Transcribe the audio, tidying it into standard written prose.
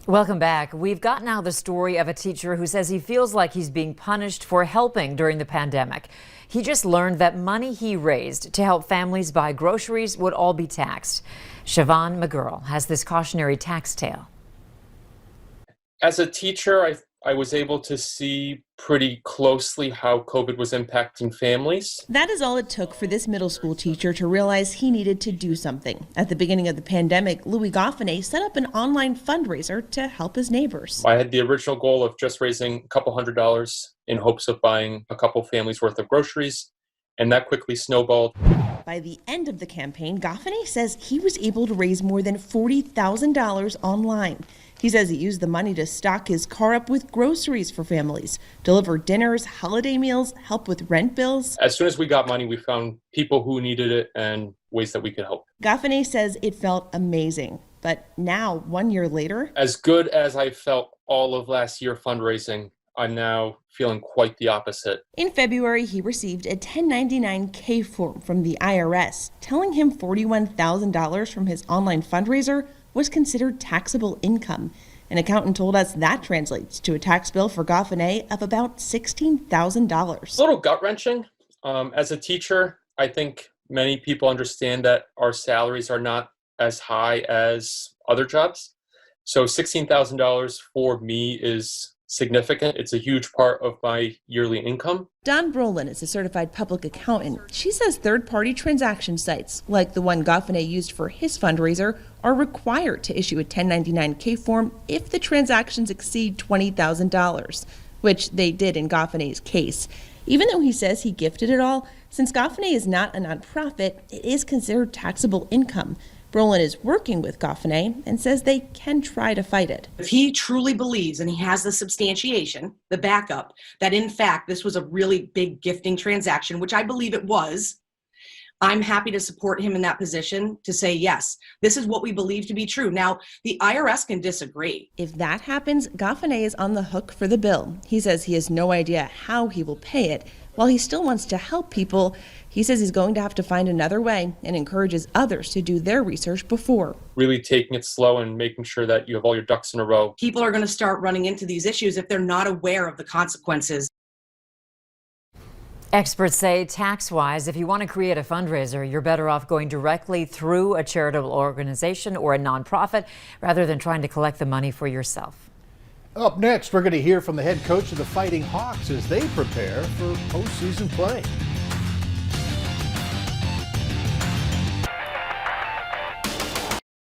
Welcome back. We've got now the story of a teacher who says he feels like he's being punished for helping during the pandemic. He just learned that money he raised to help families buy groceries would all be taxed. Siobhan McGurl has this cautionary tax tale. As a teacher, I was able to see pretty closely how COVID was impacting families. That is all it took for this middle school teacher to realize he needed to do something. At the beginning of the pandemic, Louis Goffenay set up an online fundraiser to help his neighbors. I had the original goal of just raising a couple $100s in hopes of buying a couple families worth of groceries, and that quickly snowballed. By the end of the campaign, Goffenay says he was able to raise more than $40,000 online. He says he used the money to stock his car up with groceries for families, deliver dinners, holiday meals, help with rent bills. As soon as we got money, we found people who needed it and ways that we could help. Goffenay says it felt amazing. But now, 1 year later, as good as I felt all of last year fundraising, I'm now feeling quite the opposite. In February, he received a 1099-K form from the IRS telling him $41,000 from his online fundraiser was considered taxable income. An accountant told us that translates to a tax bill for Goffenay of about $16,000. A little gut-wrenching. As a teacher, I think many people understand that our salaries are not as high as other jobs. So $16,000 for me is significant. It's a huge part of my yearly income. Dawn Brolin is a certified public accountant. She says third-party transaction sites, like the one Goffenay used for his fundraiser, are required to issue a 1099-K form if the transactions exceed $20,000, which they did in Goffenay's case. Even though he says he gifted it all, since Goffenay is not a nonprofit, it is considered taxable income. Brolin is working with Goffenay and says they can try to fight it. If he truly believes, and he has the substantiation, the backup, that in fact this was a really big gifting transaction, which I believe it was, I'm happy to support him in that position to say, yes, this is what we believe to be true. Now, the IRS can disagree. If that happens, Goffenay is on the hook for the bill. He says he has no idea how he will pay it. While he still wants to help people, he says he's going to have to find another way and encourages others to do their research before. Really taking it slow and making sure that you have all your ducks in a row. People are going to start running into these issues if they're not aware of the consequences. Experts say tax-wise, if you want to create a fundraiser, you're better off going directly through a charitable organization or a nonprofit rather than trying to collect the money for yourself. Up next, we're going to hear from the head coach of the Fighting Hawks as they prepare for postseason play.